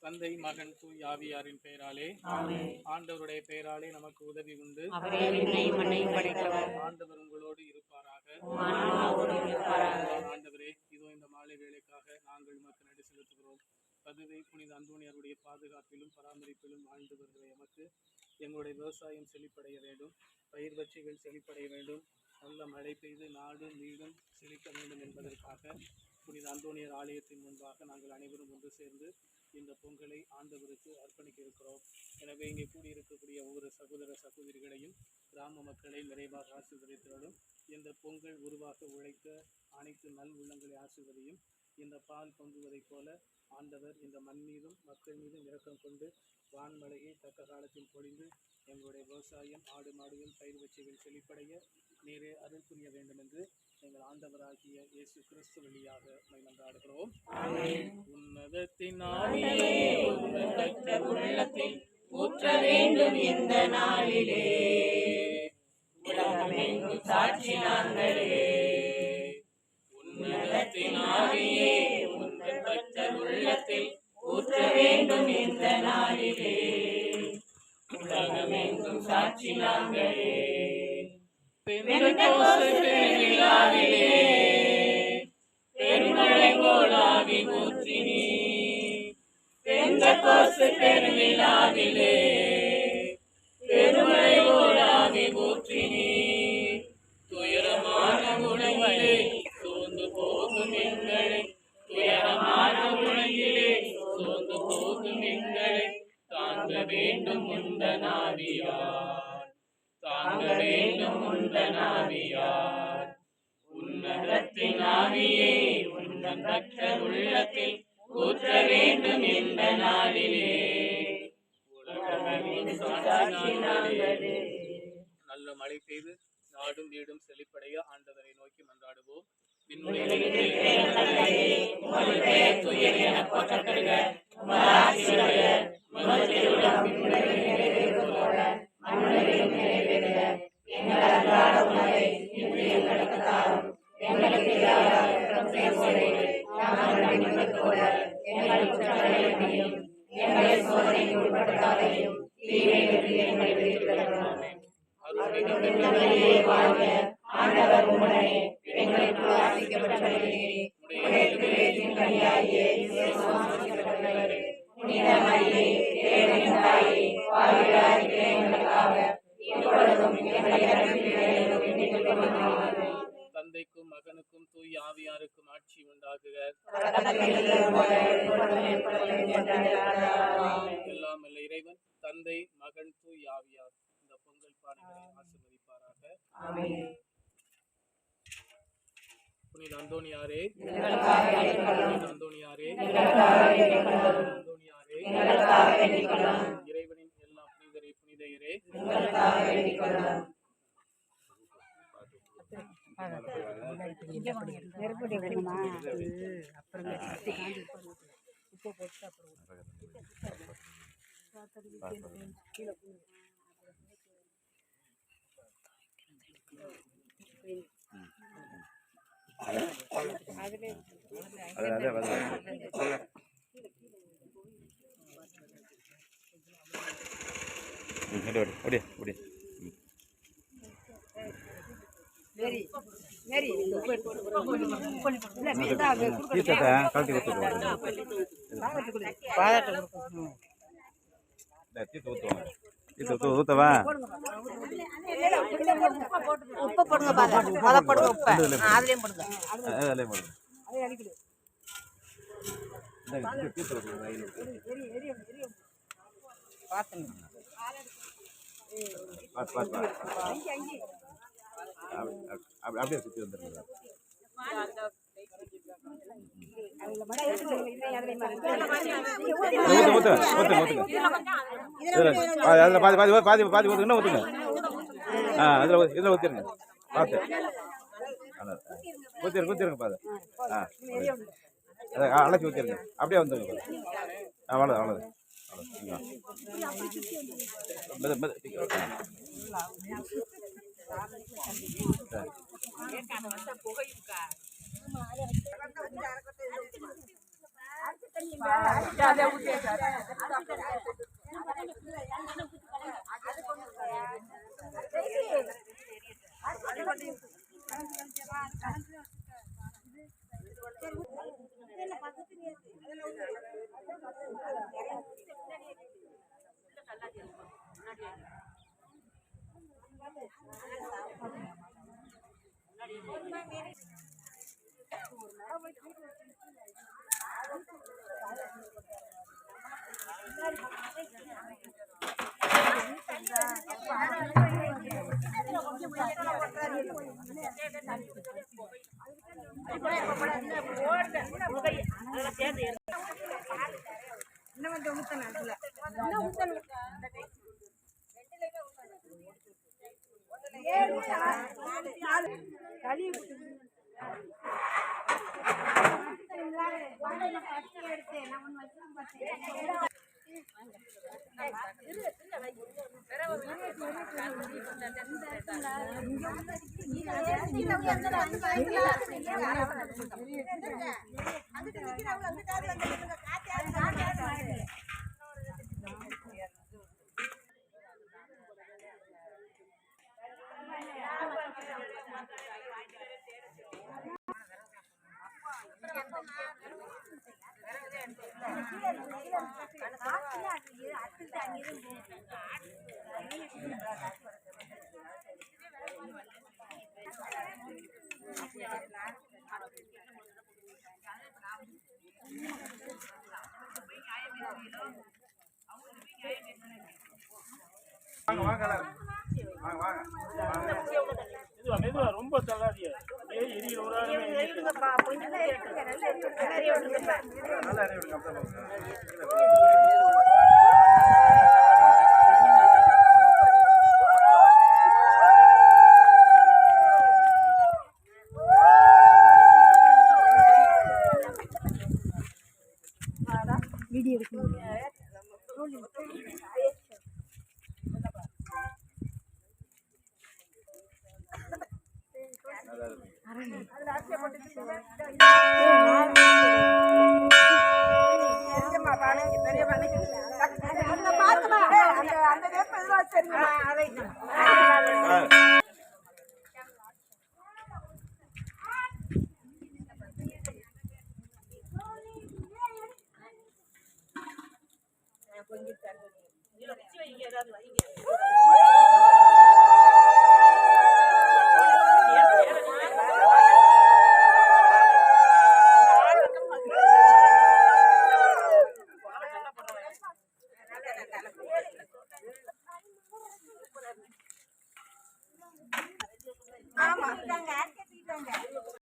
தந்தை மகன் தூய் ஆவியாரின் பெயராலே ஆண்டவருடைய பெயராலே நமக்கு உதவி உண்டு. ஆண்டவர் உங்களோடு இருப்பாராக. ஆண்டவரே, இதோ இந்த மாலை வேளைக்காக நாங்கள் உமக்கு நன்றி செலுத்துகிறோம். பதுவை புனித அந்தோணியாருடைய பாதுகாப்பிலும் பராமரிப்பிலும் வாழ்ந்து வருகிற எமக்கு எங்களுடைய விவசாயம் செழிப்படைய வேண்டும், பயிர் வச்சிகள் செழிப்படைய வேண்டும், நல்ல மழை பெய்து நாடு வீடும் செழிக்க வேண்டும் என்பதற்காக புனித அந்தோணியார் ஆலயத்தின் முன்பாக நாங்கள் அனைவரும் ஒன்று சேர்ந்து இந்த பொங்கலை ஆண்டவருக்கு அர்ப்பணிக்க இருக்கிறோம். எனவே இங்கே கூடியிருக்கக்கூடிய ஒவ்வொரு சகோதர சகோதரிகளையும் கிராம மக்களை நிறைவாக ஆசீர்வதித்தாலும் இந்த பொங்கல் உருவாக உழைத்த அனைத்து நல் உள்ளங்களை ஆசீர்வதியும். இந்த பால் பொங்குவதைப் போல ஆண்டவர் இந்த மண் மீதும் மக்கள் மீதும் இரக்கம் கொண்டு வான்மழையை தக்க காலத்தில் பொழிந்து எங்களுடைய விவசாயம் ஆடு மாடுகள் பயிர் வச்சிகள் செழிப்படைய நீரே அருள் புரிய வேண்டும் என்று எங்கள் ஆண்டவராகிய இயேசு கிறிஸ்து வழியாக மன்றாடுகிறோம். உன்னதத்தின் ஆவியே உள்ளத்தில் ஊற்ற வேண்டும் இந்த நாளிலே, உலகமெங்கும் சாட்சி நாங்களே. உன்னதத்தின் ஆவியே உள்ளத்தில் ஊற்ற வேண்டும் இந்த நாளிலே, உலகமெங்கும் சாட்சி நாங்களே. பெந்தெகோஸ்து பெருவிழாவிலே பெருமழை போலாவி ஊற்றினி, பெந்தெகோஸ்து பெருவிழாவிலே பெருமழை போலாவி ஊற்றினி. துயரமான உலகிலே சோர்ந்து போகும் எங்களை, துயரமான உலகிலே சோர்ந்து போகும் எங்களை தாங்க வேண்டும் உந்தன் ஆவியார், தாங்க வேண்டும் உந்தன் ஆவியார். உன்னதத்தின் ஆவியே உந்தன் பக்தர் உள்ளத்தில் ஊற்ற வேண்டும் இந்த நாளிலே, உலகமெங்கும் சாட்சி நாங்களே. நல்ல மழை பெய்து நாடும் வீடும் செழிப்படைய ஆண்டவரை நோக்கி மன்றாடுவோம். ஆண்டவர் உடனே எங்களுக்கு ஆசிக்கப்பட்டவரே, புனித மரியே தேவனின் தாயே, பாவிகளாகிய எங்களுக்காக இப்பொழுதும் எங்கள் இறப்பின் வேளையிலும் வேண்டிக் கொள்ளும். தந்தைக்கும் மகனுக்கும் தூய் ஆவியாருக்கும் ஆட்சி உண்டாகுக. எல்லாம் வல்ல இறைவன் தந்தை மகன் தூய் ஆவியார் இந்த பொங்கல் பானைகளை ஆசீர்வதிப்பாராக. புனித அந்தோணியாரே, அந்தோணியாரே, அந்தோணியாரே, இறைவனின் எல்லா புனிதரே புனிதையரே, ஊத்தவா உப்பு போடுங்க, முத போடுங்க உப்பு, அதுலயும் போடுங்க. அப்படியே சுற்றி வந்துருங்க. பாதி ஊற்றுங்க ஊற்றுங்க. இதில் ஊற்றிருங்க பார்த்து ஊற்றிருங்க பாது. அழைச்சி ஊற்றிருங்க. அப்படியே வந்துருங்க. அவ்வளோ அவ்வளோ புகையும் மெதுவா ரொம்ப தள்ளாதிய எரியிற ஒரு வீடியோ எடுக்கணும். ஆமா